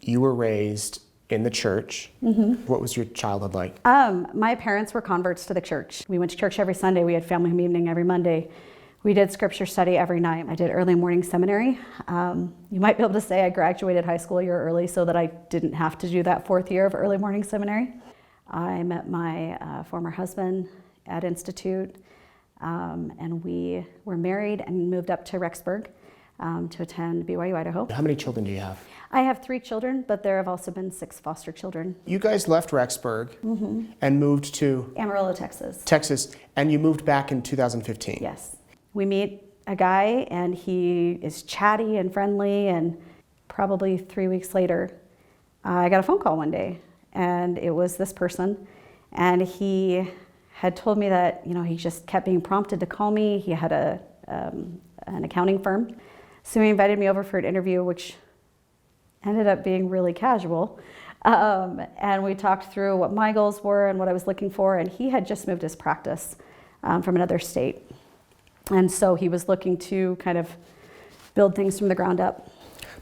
You were raised in the church. Mm-hmm. What was your childhood like? My parents were converts to the church. We went to church every Sunday. We had family home evening every Monday. We did scripture study every night. I did early morning seminary. You might be able to say I graduated high school a year early so that I didn't have to do that 4th year of early morning seminary. I met my former husband at Institute, and we were married and moved up to Rexburg to attend BYU, Idaho. How many children do you have? I have 3 children, but there have also been 6 foster children. You guys left Rexburg and moved to? Amarillo, Texas. Texas, and you moved back in 2015. Yes. We meet a guy and he is chatty and friendly, and probably 3 weeks later, I got a phone call one day, and it was this person, and he had told me that, he just kept being prompted to call me. He had an accounting firm. So he invited me over for an interview, which ended up being really casual. And we talked through what my goals were and what I was looking for. And he had just moved his practice from another state. And so he was looking to kind of build things from the ground up.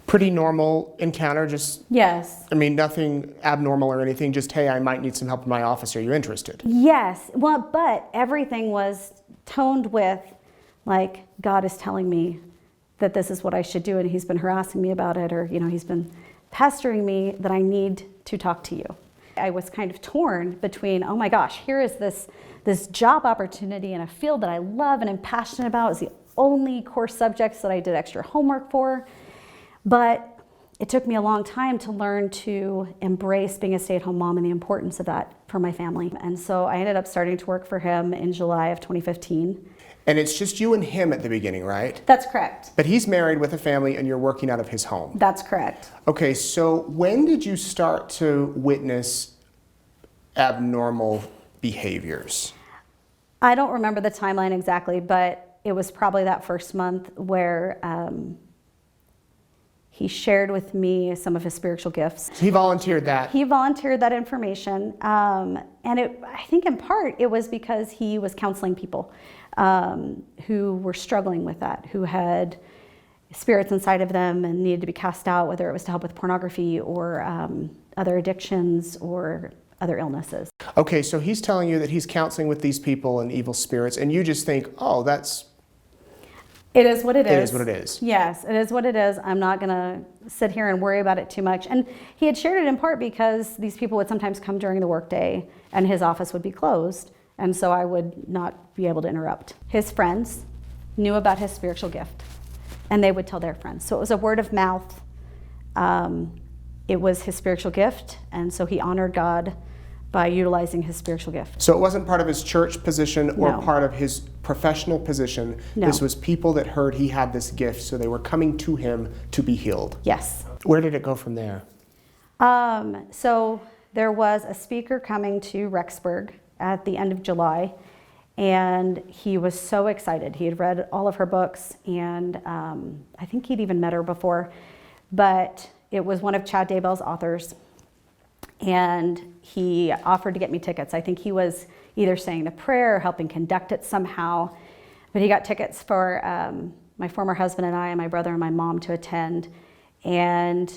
Pretty normal encounter, just? Yes. I mean, nothing abnormal or anything, just, hey, I might need some help in my office. Are you interested? Yes. Well, but everything was toned with, like, God is telling me that this is what I should do, and he's been harassing me about it, or he's been pestering me that I need to talk to you. I was kind of torn between, oh my gosh, here is this job opportunity in a field that I love and am passionate about. It's the only core subjects that I did extra homework for, but it took me a long time to learn to embrace being a stay-at-home mom and the importance of that for my family. And so I ended up starting to work for him in July of 2015. And it's just you and him at the beginning, right? That's correct. But he's married with a family and you're working out of his home. That's correct. Okay, so when did you start to witness abnormal behaviors? I don't remember the timeline exactly, but it was probably that first month where he shared with me some of his spiritual gifts. So he volunteered that? He volunteered that information. And I think in part it was because he was counseling people who were struggling with that, who had spirits inside of them and needed to be cast out, whether it was to help with pornography or other addictions or other illnesses. Okay, so he's telling you that he's counseling with these people and evil spirits, and you just think, oh, it is what it is. It is what it is. Yes, it is what it is. I'm not going to sit here and worry about it too much. And he had shared it in part because these people would sometimes come during the workday and his office would be closed. And so I would not be able to interrupt. His friends knew about his spiritual gift and they would tell their friends. So it was a word of mouth. It was his spiritual gift. And so he honored God by utilizing his spiritual gift. So it wasn't part of his church position or No. part of his professional position. No. This was people that heard he had this gift, so they were coming to him to be healed. Yes. Where did it go from there? So there was a speaker coming to Rexburg at the end of July, and he was so excited. He had read all of her books, and I think he'd even met her before, but it was one of Chad Daybell's authors. And he offered to get me tickets. I think he was either saying the prayer or helping conduct it somehow. But he got tickets for my former husband and I and my brother and my mom to attend. And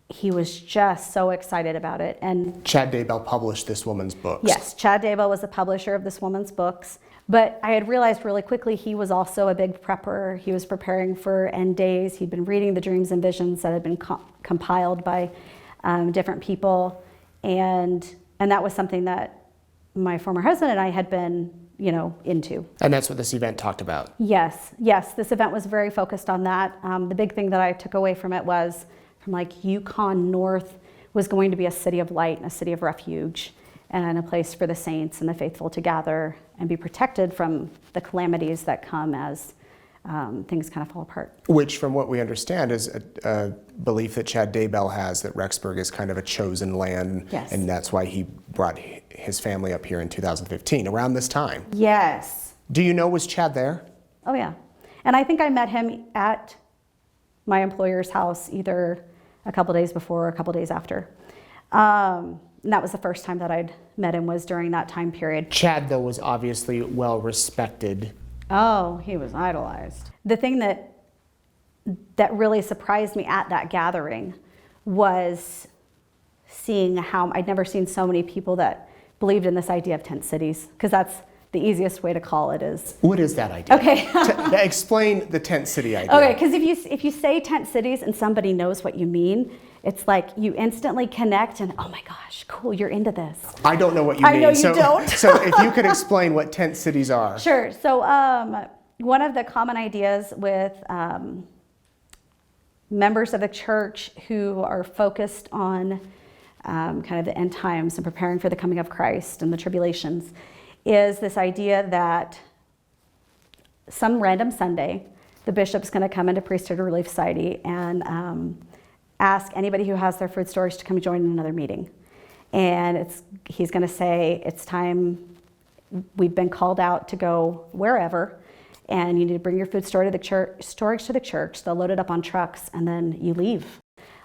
he was just so excited about it. And Chad Daybell published this woman's books. yes, Chad Daybell was the publisher of this woman's books. But I had realized really quickly he was also a big prepper. He was preparing for end days. He'd been reading the dreams and visions that had been compiled by different people, and that was something that my former husband and I had been, into. And that's what this event talked about. Yes, this event was very focused on that. The big thing that I took away from it was, from like Yukon North was going to be a city of light and a city of refuge, and a place for the saints and the faithful to gather and be protected from the calamities that come as things kind of fall apart. Which, from what we understand, is a belief that Chad Daybell has, that Rexburg is kind of a chosen land, Yes. and that's why he brought his family up here in 2015, around this time. Yes. Do you know, was Chad there? Oh yeah. And I think I met him at my employer's house either a couple days before or a couple days after. And that was the first time that I'd met him, was during that time period. Chad, though, was obviously well respected. Oh, he was idolized. The thing that really surprised me at that gathering was seeing how I'd never seen so many people that believed in this idea of tent cities, because that's the easiest way to call it is. What is that idea? Okay. Explain the tent city idea. Okay, because if you say tent cities and somebody knows what you mean, it's like you instantly connect and, oh my gosh, cool, you're into this. I don't know what you mean. I know you don't. So if you could explain what tent cities are. Sure. So one of the common ideas with members of the church who are focused on kind of the end times and preparing for the coming of Christ and the tribulations is this idea that some random Sunday, the bishop's going to come into Priesthood Relief Society and ask anybody who has their food storage to come join another meeting. And he's going to say, it's time, we've been called out to go wherever, and you need to bring your food storage to the church. They'll load it up on trucks, and then you leave.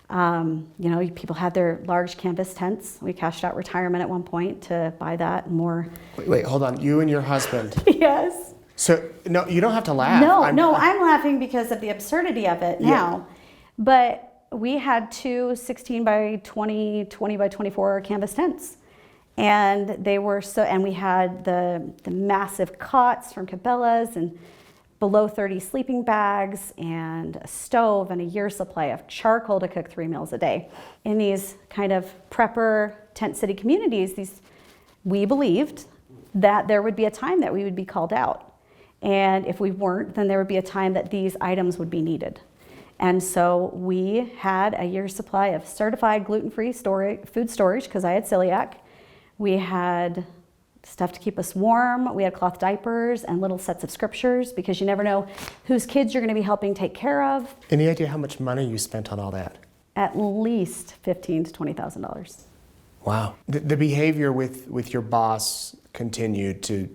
People had their large canvas tents. We cashed out retirement at one point to buy that and more. Wait, hold on. You and your husband. Yes. So, no, you don't have to laugh. No, I'm laughing because of the absurdity of it now. Yeah. But we had two 16 by 20, 20 by 24 canvas tents. And they were and we had the massive cots from Cabela's and below 30 sleeping bags and a stove and a year's supply of charcoal to cook 3 meals a day. In these kind of prepper tent city communities, we believed that there would be a time that we would be called out. And if we weren't, then there would be a time that these items would be needed. And so we had a year's supply of certified gluten-free food storage because I had celiac. We had stuff to keep us warm. We had cloth diapers and little sets of scriptures because you never know whose kids you're going to be helping take care of. Any idea how much money you spent on all that? At least $15,000 to $20,000. Wow. The behavior with your boss continued to,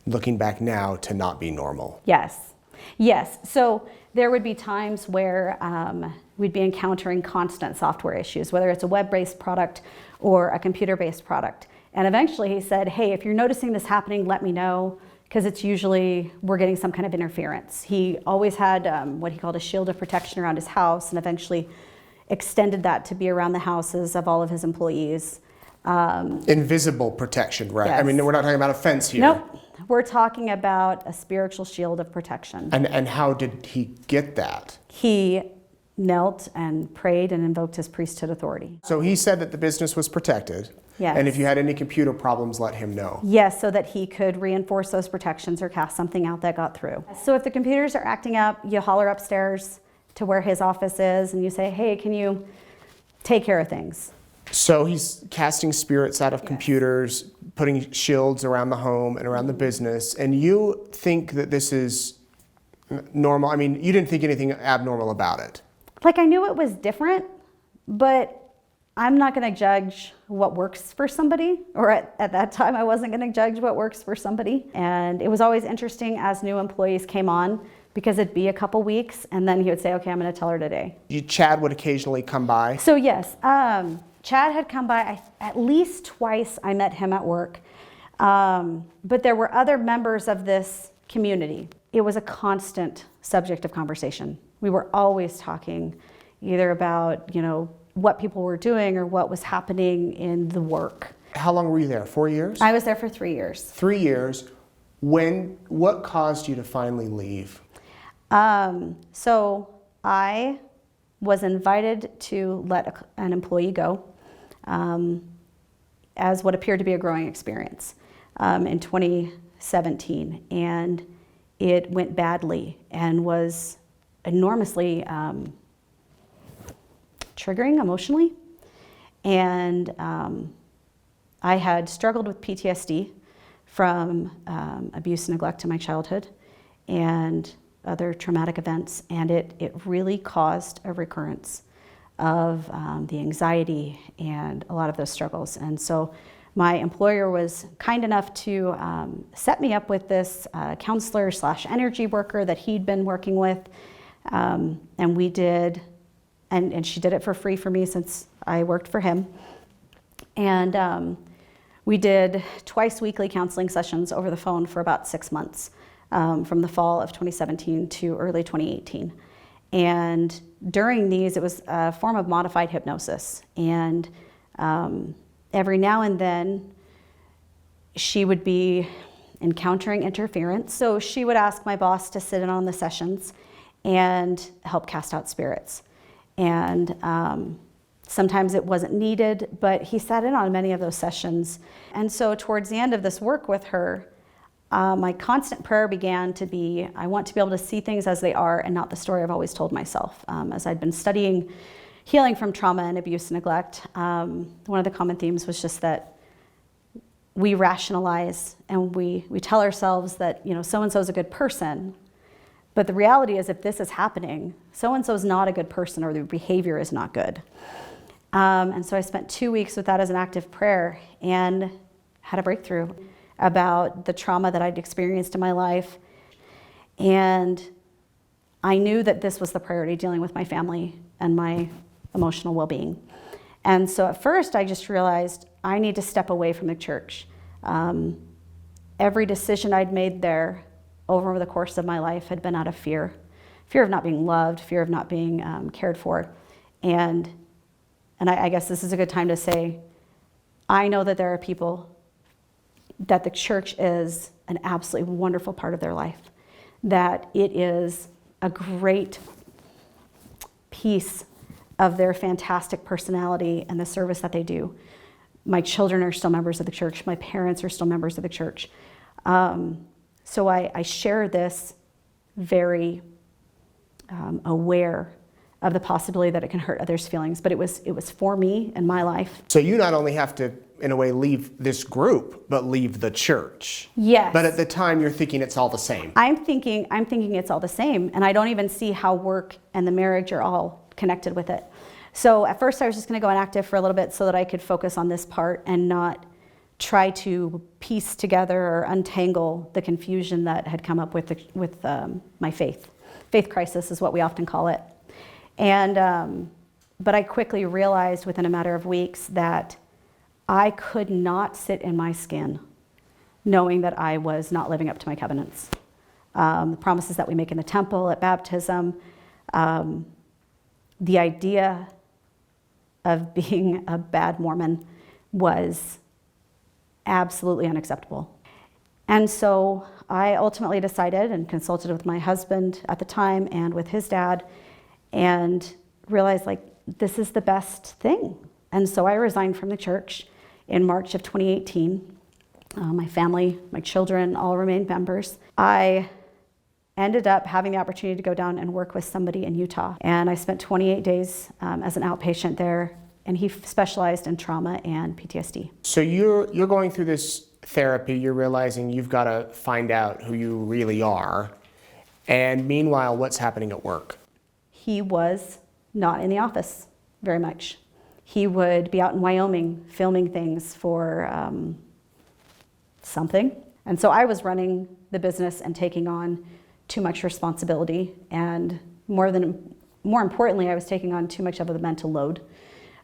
looking back now, to not be normal. Yes. So there would be times where we'd be encountering constant software issues, whether it's a web-based product or a computer-based product. And eventually he said, hey, if you're noticing this happening, let me know, because it's usually we're getting some kind of interference. He always had what he called a shield of protection around his house, and eventually extended that to be around the houses of all of his employees. Invisible protection, right? Yes. I mean, we're not talking about a fence here. Nope. We're talking about a spiritual shield of protection. And how did he get that? He knelt and prayed and invoked his priesthood authority. So he said that the business was protected. Yes. And if you had any computer problems, let him know. Yes, so that he could reinforce those protections or cast something out that got through. So if the computers are acting up, you holler upstairs to where his office is and you say, hey, can you take care of things? So he's casting spirits out of computers, putting shields around the home and around the business, and you think that this is normal? I mean, you didn't think anything abnormal about it. Like, I knew it was different, but I'm not going to judge what works for somebody, or at that time I wasn't going to judge what works for somebody. And it was always interesting as new employees came on, because it'd be a couple weeks and then he would say, okay, I'm going to tell her today. Chad would occasionally come by. So yes, Chad had come by at least twice. I met him at work, but there were other members of this community. It was a constant subject of conversation. We were always talking either about, what people were doing or what was happening in the work. How long were you there? 4 years? I was there for 3 years. 3 years. What caused you to finally leave? So I was invited to let an employee go as what appeared to be a growing experience in 2017. And it went badly and was enormously triggering emotionally. And I had struggled with PTSD from abuse and neglect in my childhood and other traumatic events, and it really caused a recurrence of the anxiety and a lot of those struggles. And so my employer was kind enough to set me up with this counselor / energy worker that he'd been working with, and we did, and she did it for free for me since I worked for him. And we did twice weekly counseling sessions over the phone for about 6 months, from the fall of 2017 to early 2018. And during these, it was a form of modified hypnosis. And every now and then, she would be encountering interference. So she would ask my boss to sit in on the sessions and help cast out spirits. And sometimes it wasn't needed, but he sat in on many of those sessions. And so towards the end of this work with her, my constant prayer began to be, I want to be able to see things as they are and not the story I've always told myself. As I'd been studying healing from trauma and abuse and neglect, one of the common themes was just that we rationalize and we tell ourselves that, so-and-so is a good person. But the reality is, if this is happening, so-and-so is not a good person, or their behavior is not good. And so I spent 2 weeks with that as an active prayer and had a breakthrough about the trauma that I'd experienced in my life. And I knew that this was the priority, dealing with my family and my emotional well-being. And so at first I just realized I need to step away from the church. Every decision I'd made there over the course of my life had been out of fear of not being loved, fear of not being cared for. And I guess this is a good time to say, I know that there are people that the church is an absolutely wonderful part of their life, that it is a great piece of their fantastic personality and the service that they do. My children are still members of the church. My parents are still members of the church. So I share this very aware of the possibility that it can hurt others' feelings, but it was for me and my life. So you not only have to, in a way, leave this group, but leave the church. Yes. But at the time, you're thinking it's all the same. I'm thinking it's all the same, and I don't even see how work and the marriage are all connected with it. So at first, I was just going to go inactive for a little bit so that I could focus on this part and not try to piece together or untangle the confusion that had come up with my faith. Faith crisis is what we often call it. And but I quickly realized within a matter of weeks that I could not sit in my skin knowing that I was not living up to my covenants. The promises that we make in the temple, at baptism, the idea of being a bad Mormon was absolutely unacceptable. And so I ultimately decided and consulted with my husband at the time and with his dad and realized, this is the best thing. And so I resigned from the church in March of 2018. My family, my children all remained members. I ended up having the opportunity to go down and work with somebody in Utah. And I spent 28 days as an outpatient there, and he specialized in trauma and PTSD. So you're going through this therapy, you're realizing you've got to find out who you really are. And meanwhile, what's happening at work? He was not in the office very much. He would be out in Wyoming filming things for something. And so I was running the business and taking on too much responsibility, and more importantly, I was taking on too much of the mental load.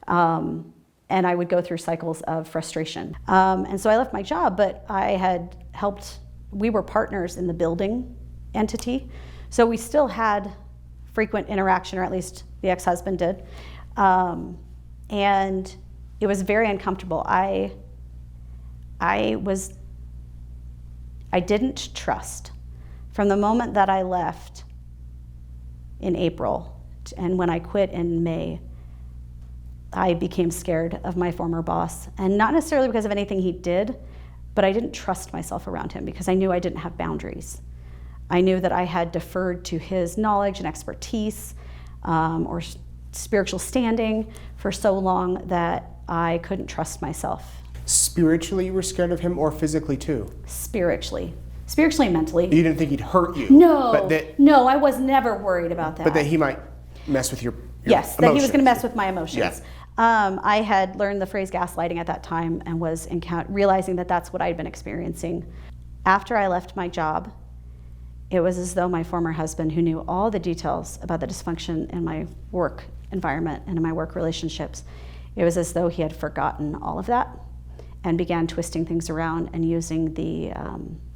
And I would go through cycles of frustration. And so I left my job, but I had helped, we were partners in the building entity. So we still had frequent interaction, or at least the ex-husband did. And it was very uncomfortable. I didn't trust. From the moment that I left in April and when I quit in May, I became scared of my former boss. And not necessarily because of anything he did, but I didn't trust myself around him because I knew I didn't have boundaries. I knew that I had deferred to his knowledge and expertise or spiritual standing for so long that I couldn't trust myself. Spiritually, you were scared of him, or physically too? Spiritually and mentally. You didn't think he'd hurt you? No, I was never worried about that. But that he might mess with your yes, emotions. That he was going to mess with my emotions. Yeah. I had learned the phrase gaslighting at that time and was realizing that that's what I'd been experiencing. After I left my job, it was as though my former husband, who knew all the details about the dysfunction in my work environment and in my work relationships, it was as though he had forgotten all of that and began twisting things around and using the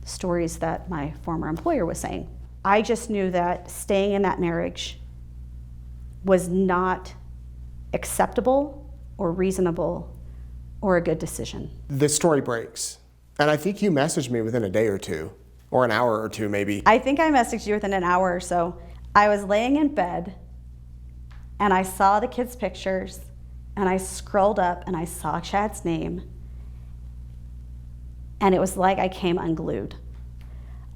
stories that my former employer was saying. I just knew that staying in that marriage was not acceptable or reasonable or a good decision. The story breaks. And I think you messaged me within a day or two, or an hour or two maybe. I think I messaged you within an hour or so. I was laying in bed and I saw the kids' pictures and I scrolled up and I saw Chad's name. And it was like I came unglued.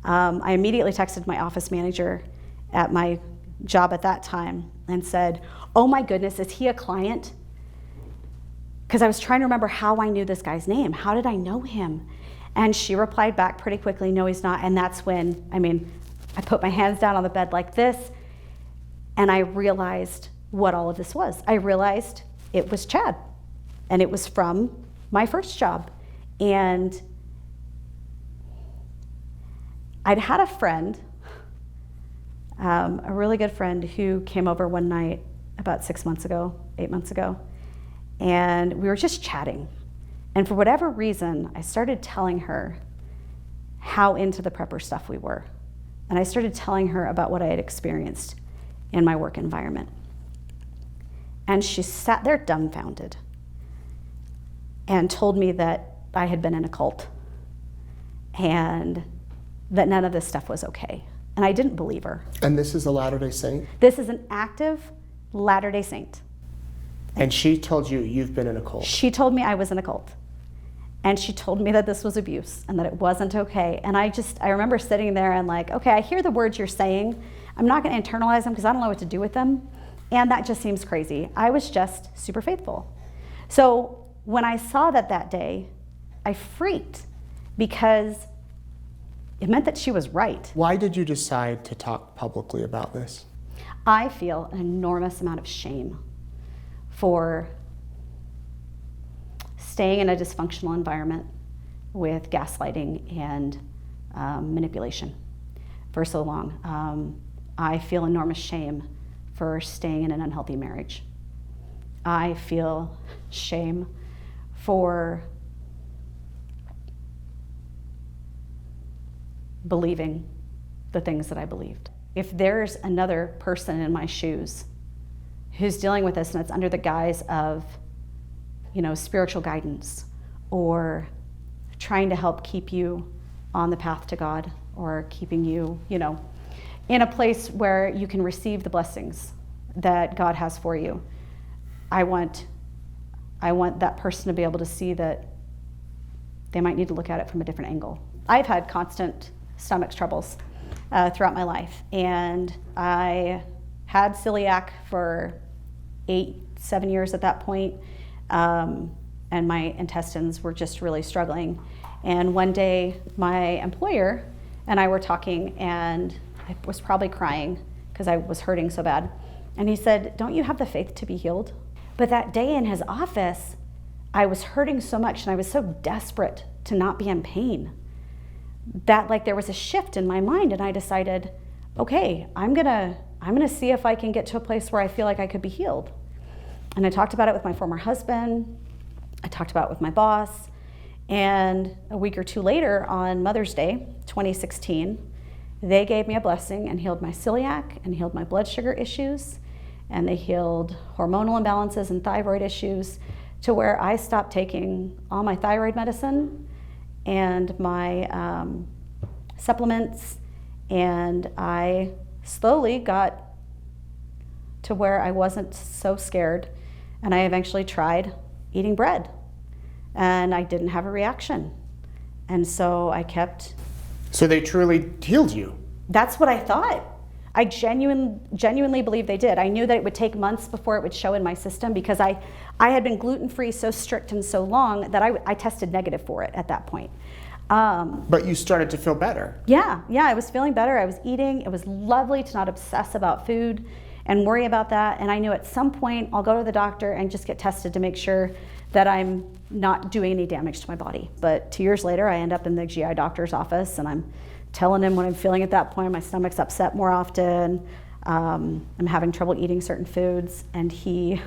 I immediately texted my office manager at my job at that time and said, "Oh my goodness, is he a client?" Because I was trying to remember how I knew this guy's name. How did I know him? And she replied back pretty quickly, "No, he's not." And that's when, I put my hands down on the bed like this, and I realized what all of this was. I realized it was Chad, and it was from my first job. And I'd had a friend, a really good friend, who came over one night about 8 months ago, and we were just chatting. And for whatever reason, I started telling her how into the prepper stuff we were. And I started telling her about what I had experienced in my work environment. And she sat there dumbfounded and told me that I had been in a cult and that none of this stuff was okay. And I didn't believe her. And this is a Latter-day Saint? This is an active Latter-day Saint. And she told you you've been in a cult? She told me I was in a cult. And she told me that this was abuse and that it wasn't okay. And I remember sitting there and like, okay, I hear the words you're saying. I'm not going to internalize them because I don't know what to do with them. And that just seems crazy. I was just super faithful. So when I saw that day, I freaked because it meant that she was right. Why did you decide to talk publicly about this? I feel an enormous amount of shame for staying in a dysfunctional environment with gaslighting and manipulation for so long. I feel enormous shame for staying in an unhealthy marriage. I feel shame for believing the things that I believed. If there's another person in my shoes who's dealing with this and it's under the guise of, spiritual guidance or trying to help keep you on the path to God or keeping you, in a place where you can receive the blessings that God has for you, I want that person to be able to see that they might need to look at it from a different angle. I've had constant stomach troubles throughout my life, and I had celiac for 7 years at that point, and my intestines were just really struggling. And one day my employer and I were talking, and I was probably crying because I was hurting so bad. And he said, "Don't you have the faith to be healed?" But that day in his office, I was hurting so much and I was so desperate to not be in pain that there was a shift in my mind, and I decided, okay, I'm gonna see if I can get to a place where I feel like I could be healed. And I talked about it with my former husband, I talked about it with my boss, and a week or two later on Mother's Day, 2016, they gave me a blessing and healed my celiac and healed my blood sugar issues, and they healed hormonal imbalances and thyroid issues to where I stopped taking all my thyroid medicine and my supplements, and I slowly got to where I wasn't so scared, and I eventually tried eating bread, and I didn't have a reaction, and so I kept. So they truly healed you? That's what I thought. I genuinely believe they did. I knew that it would take months before it would show in my system because I had been gluten-free so strict and so long that I tested negative for it at that point. But you started to feel better. Yeah, I was feeling better. I was eating. It was lovely to not obsess about food and worry about that. And I knew at some point I'll go to the doctor and just get tested to make sure that I'm not doing any damage to my body. But 2 years later, I end up in the GI doctor's office, and I'm telling him what I'm feeling at that point. My stomach's upset more often. I'm having trouble eating certain foods. And he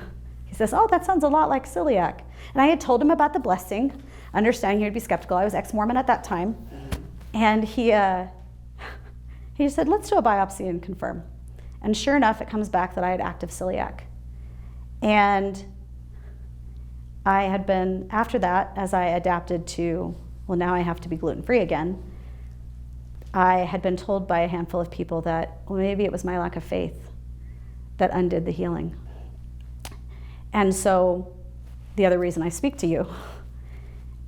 says, "Oh, that sounds a lot like celiac." And I had told him about the blessing, understanding he would be skeptical. I was ex-Mormon at that time. And he said, "Let's do a biopsy and confirm." And sure enough, it comes back that I had active celiac. And I had been, after that, as I adapted to, well, now I have to be gluten-free again, I had been told by a handful of people that, well, maybe it was my lack of faith that undid the healing. And so the other reason I speak to you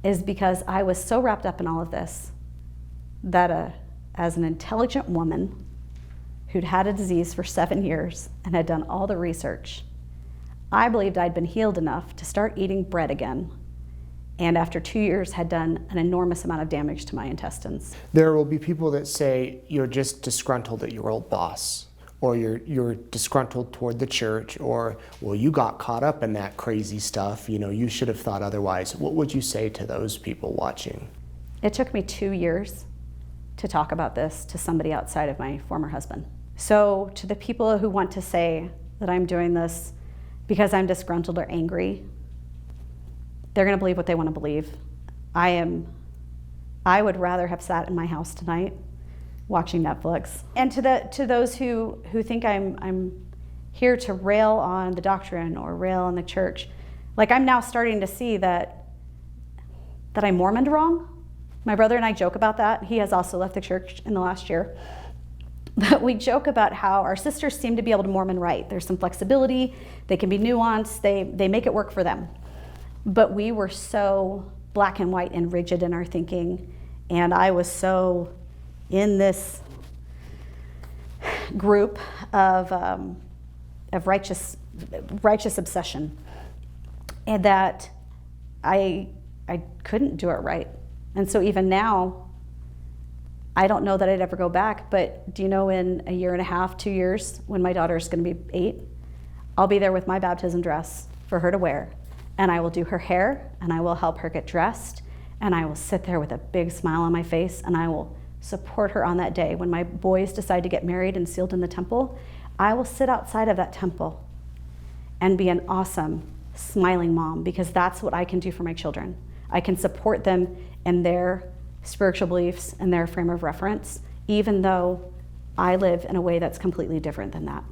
is because I was so wrapped up in all of this that as an intelligent woman who'd had a disease for 7 years and had done all the research, I believed I'd been healed enough to start eating bread again, and after 2 years had done an enormous amount of damage to my intestines. There will be people that say you're just disgruntled at your old boss, or you're disgruntled toward the church, or, well, you got caught up in that crazy stuff, you should have thought otherwise. What would you say to those people watching? It took me 2 years to talk about this to somebody outside of my former husband. So to the people who want to say that I'm doing this because I'm disgruntled or angry, they're going to believe what they want to believe. I would rather have sat in my house tonight watching Netflix. And to those who think I'm here to rail on the doctrine or rail on the church, like, I'm now starting to see that I'm Mormoned wrong. My brother and I joke about that. He has also left the church in the last year. But we joke about how our sisters seem to be able to Mormon right. There's some flexibility. They can be nuanced. They make it work for them. But we were so black and white and rigid in our thinking. And I was so in this group of righteous obsession, and that I couldn't do it right. And so even now, I don't know that I'd ever go back, but do you know, in a year and a half, 2 years, when my daughter's going to be 8, I'll be there with my baptism dress for her to wear, and I will do her hair, and I will help her get dressed, and I will sit there with a big smile on my face, and I will support her on that day. When my boys decide to get married and sealed in the temple, I will sit outside of that temple and be an awesome, smiling mom, because that's what I can do for my children. I can support them in their spiritual beliefs and their frame of reference, even though I live in a way that's completely different than that.